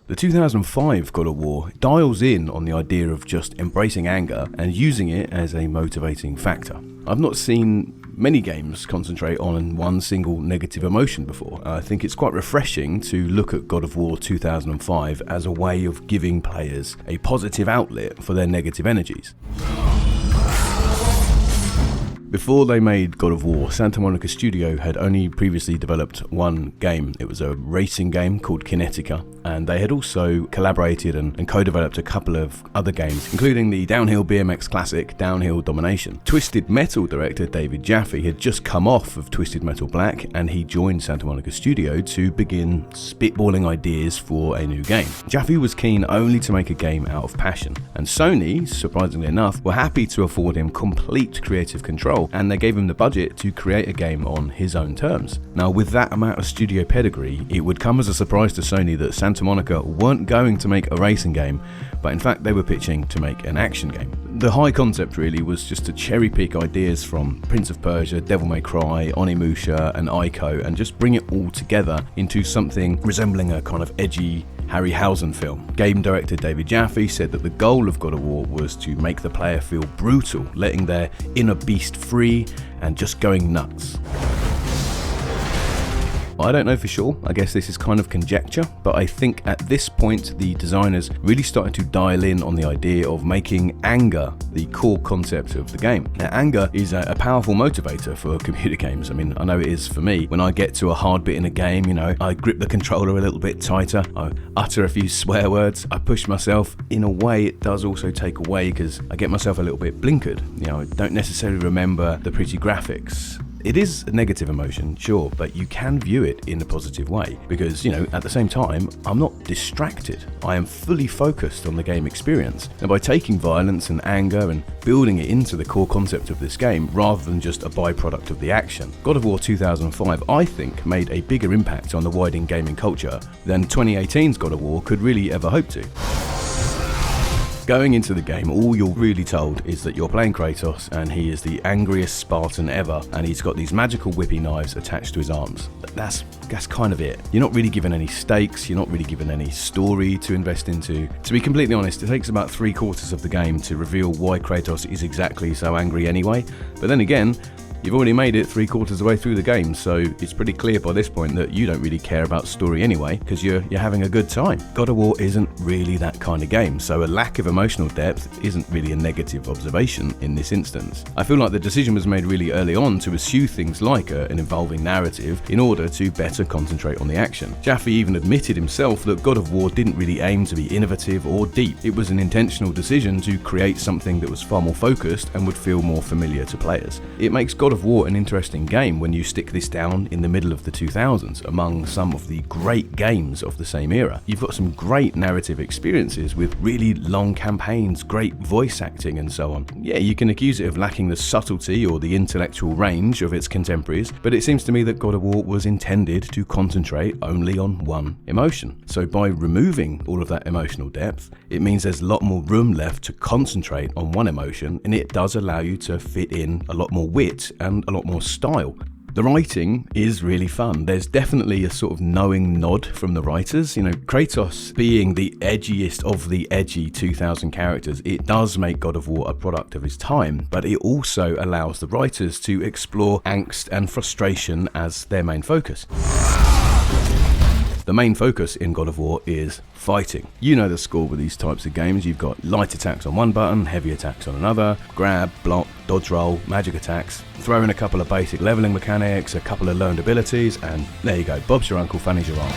The 2005 God of War dials in on the idea of just embracing anger and using it as a motivating factor. I've not seen many games concentrate on one single negative emotion before. I think it's quite refreshing to look at God of War 2005 as a way of giving players a positive outlet for their negative energies. Before they made God of War, Santa Monica Studio had only previously developed one game. It was a racing game called Kinetica, and they had also collaborated and co-developed a couple of other games, including the downhill BMX classic Downhill Domination. Twisted Metal director David Jaffe had just come off of Twisted Metal Black, and he joined Santa Monica Studio to begin spitballing ideas for a new game. Jaffe was keen only to make a game out of passion, and Sony, surprisingly enough, were happy to afford him complete creative control, and they gave him the budget to create a game on his own terms. Now, with that amount of studio pedigree, it would come as a surprise to Sony that Santa Monica weren't going to make a racing game, but in fact they were pitching to make an action game. The high concept really was just to cherry pick ideas from Prince of Persia, Devil May Cry, Onimusha and Ico, and just bring it all together into something resembling a kind of edgy Harryhausen film. Game director David Jaffe said that the goal of God of War was to make the player feel brutal, letting their inner beast free and just going nuts. I don't know for sure, I guess this is kind of conjecture, but I think at this point the designers really started to dial in on the idea of making anger the core concept of the game. Now, anger is a powerful motivator for computer games. I mean, I know it is for me. When I get to a hard bit in a game, I grip the controller a little bit tighter, I utter a few swear words, I push myself. In a way, it does also take away because I get myself a little bit blinkered. I don't necessarily remember the pretty graphics. It is a negative emotion, sure, but you can view it in a positive way because, at the same time, I'm not distracted. I am fully focused on the game experience. And by taking violence and anger and building it into the core concept of this game rather than just a byproduct of the action, God of War 2005, I think, made a bigger impact on the wider gaming culture than 2018's God of War could really ever hope to. Going into the game, all you're really told is that you're playing Kratos and he is the angriest Spartan ever, and he's got these magical whippy knives attached to his arms. That's kind of it. You're not really given any stakes, you're not really given any story to invest into. To be completely honest, it takes about 3/4 of the game to reveal why Kratos is exactly so angry anyway, but then again, you've already made it 3/4 of the way through the game, so it's pretty clear by this point that you don't really care about story anyway, because you're having a good time. God of War isn't really that kind of game, so a lack of emotional depth isn't really a negative observation in this instance. I feel like the decision was made really early on to eschew things like an involving narrative in order to better concentrate on the action. Jaffe even admitted himself that God of War didn't really aim to be innovative or deep. It was an intentional decision to create something that was far more focused and would feel more familiar to players. It makes God of War an interesting game when you stick this down in the middle of the 2000s among some of the great games of the same era. You've got some great narrative experiences with really long campaigns, great voice acting and so on. Yeah, you can accuse it of lacking the subtlety or the intellectual range of its contemporaries, but it seems to me that God of War was intended to concentrate only on one emotion. So by removing all of that emotional depth, it means there's a lot more room left to concentrate on one emotion, and it does allow you to fit in a lot more wit and a lot more style. The writing is really fun. There's definitely a sort of knowing nod from the writers. Kratos being the edgiest of the edgy 2000 characters, it does make God of War a product of his time, but it also allows the writers to explore angst and frustration as their main focus. The main focus in God of War is fighting. You know the score with these types of games. You've got light attacks on one button, heavy attacks on another, grab, block, dodge roll, magic attacks, throw in a couple of basic leveling mechanics, a couple of learned abilities, and there you go, Bob's your uncle, Fanny's your aunt.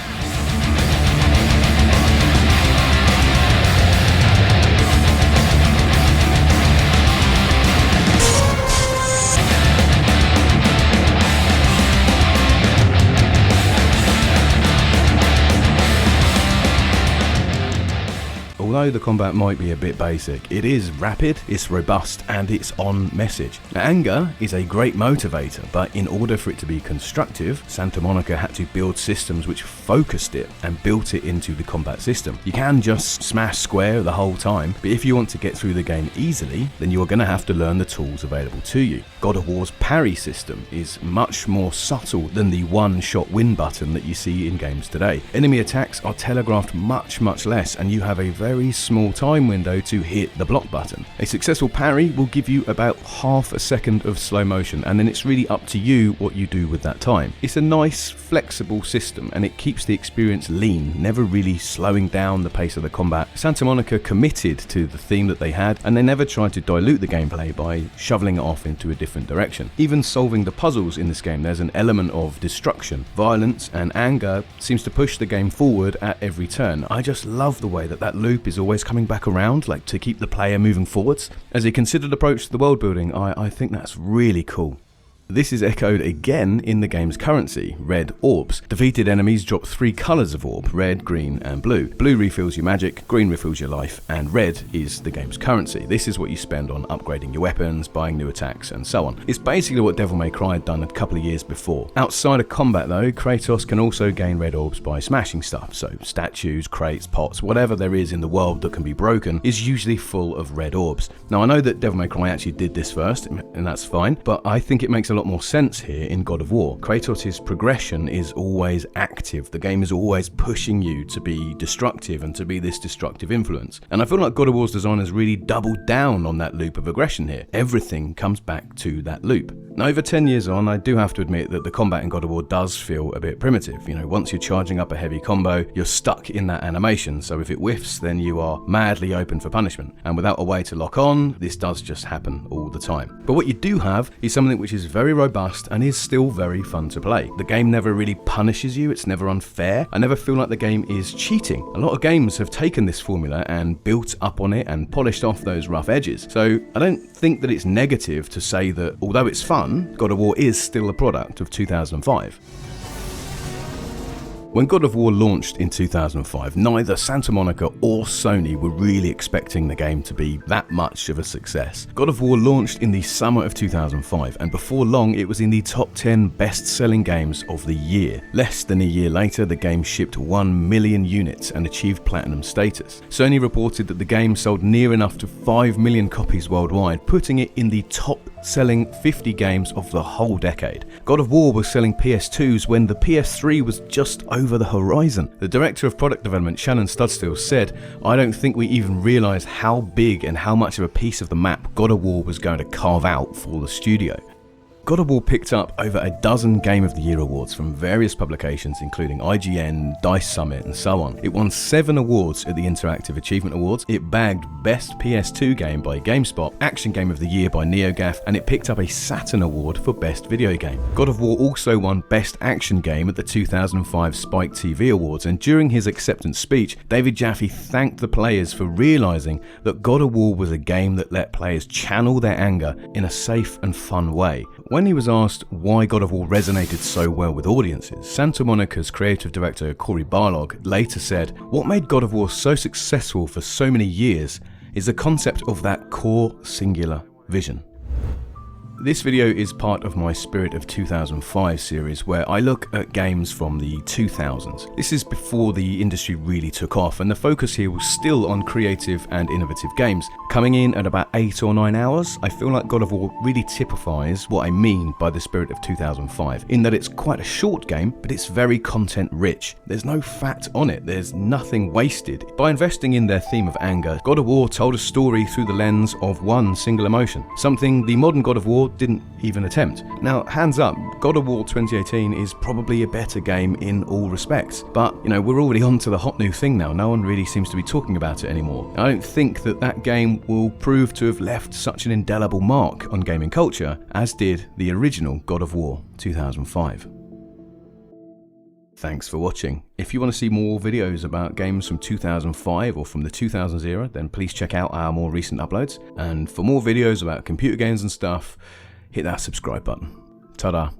although the combat might be a bit basic, it is rapid, it's robust, and it's on message. Now, anger is a great motivator, but in order for it to be constructive, Santa Monica had to build systems which focused it and built it into the combat system. You can just smash square the whole time, but if you want to get through the game easily, then you're going to have to learn the tools available to you. God of War's parry system is much more subtle than the one-shot win button that you see in games today. Enemy attacks are telegraphed much less, and you have a very small time window to hit the block button. A successful parry will give you about half a second of slow motion, and then it's really up to you what you do with that time. It's a nice, flexible system, and it keeps the experience lean, never really slowing down the pace of the combat. Santa Monica committed to the theme that they had, and they never tried to dilute the gameplay by shoveling it off into a different direction. Even solving the puzzles in this game, there's an element of destruction. Violence and anger seems to push the game forward at every turn. I just love the way that that loop is always coming back around, like to keep the player moving forwards. As a considered approach to the world building, I think that's really cool. This is echoed again in the game's currency, red orbs. Defeated enemies drop 3 colours of orb, red, green and blue. Blue refills your magic, green refills your life, and red is the game's currency. This is what you spend on upgrading your weapons, buying new attacks and so on. It's basically what Devil May Cry had done a couple of years before. Outside of combat though, Kratos can also gain red orbs by smashing stuff, so statues, crates, pots, whatever there is in the world that can be broken is usually full of red orbs. Now I know that Devil May Cry actually did this first, and that's fine, but I think it makes a lot more sense here in God of War. Kratos' progression is always active. The game is always pushing you to be destructive and to be this destructive influence. And I feel like God of War's designers really doubled down on that loop of aggression here. Everything comes back to that loop. Now, over 10 years on, I do have to admit that the combat in God of War does feel a bit primitive. You know, once you're charging up a heavy combo, you're stuck in that animation, so if it whiffs, then you are madly open for punishment. And without a way to lock on, this does just happen all the time. But what you do have is something which is very robust and is still very fun to play. The game never really punishes you, it's never unfair. I never feel like the game is cheating. A lot of games have taken this formula and built up on it and polished off those rough edges. So I don't think that it's negative to say that although it's fun, God of War is still a product of 2005. When God of War launched in 2005, neither Santa Monica or Sony were really expecting the game to be that much of a success. God of War launched in the summer of 2005, and before long it was in the top 10 best-selling games of the year. Less than a year later, the game shipped 1 million units and achieved platinum status. Sony reported that the game sold near enough to 5 million copies worldwide, putting it in the top selling 50 games of the whole decade. God of War was selling PS2s when the PS3 was just over the horizon. The director of product development, Shannon Studstill, said, "I don't think we even realised how big and how much of a piece of the map God of War was going to carve out for the studio." God of War picked up over a dozen Game of the Year awards from various publications including IGN, DICE Summit and so on. It won 7 awards at the Interactive Achievement Awards, it bagged Best PS2 Game by GameSpot, Action Game of the Year by NeoGAF, and it picked up a Saturn Award for Best Video Game. God of War also won Best Action Game at the 2005 Spike TV Awards, and during his acceptance speech, David Jaffe thanked the players for realising that God of War was a game that let players channel their anger in a safe and fun way. When he was asked why God of War resonated so well with audiences, Santa Monica's creative director Cory Barlog later said, "What made God of War so successful for so many years is the concept of that core singular vision." This video is part of my Spirit of 2005 series where I look at games from the 2000s. This is before the industry really took off, and the focus here was still on creative and innovative games. Coming in at about 8 or 9 hours, I feel like God of War really typifies what I mean by the Spirit of 2005, in that it's quite a short game, but it's very content rich. There's no fat on it, there's nothing wasted. By investing in their theme of anger, God of War told a story through the lens of one single emotion, something the modern God of War didn't even attempt. Now, hands up, God of War 2018 is probably a better game in all respects, but you know, we're already on to the hot new thing now. No one really seems to be talking about it anymore. I don't think that that game will prove to have left such an indelible mark on gaming culture as did the original God of War 2005. Thanks for watching. If you want to see more videos about games from 2005 or from the 2000s era, then please check out our more recent uploads. And for more videos about computer games and stuff, hit that subscribe button. Ta-da.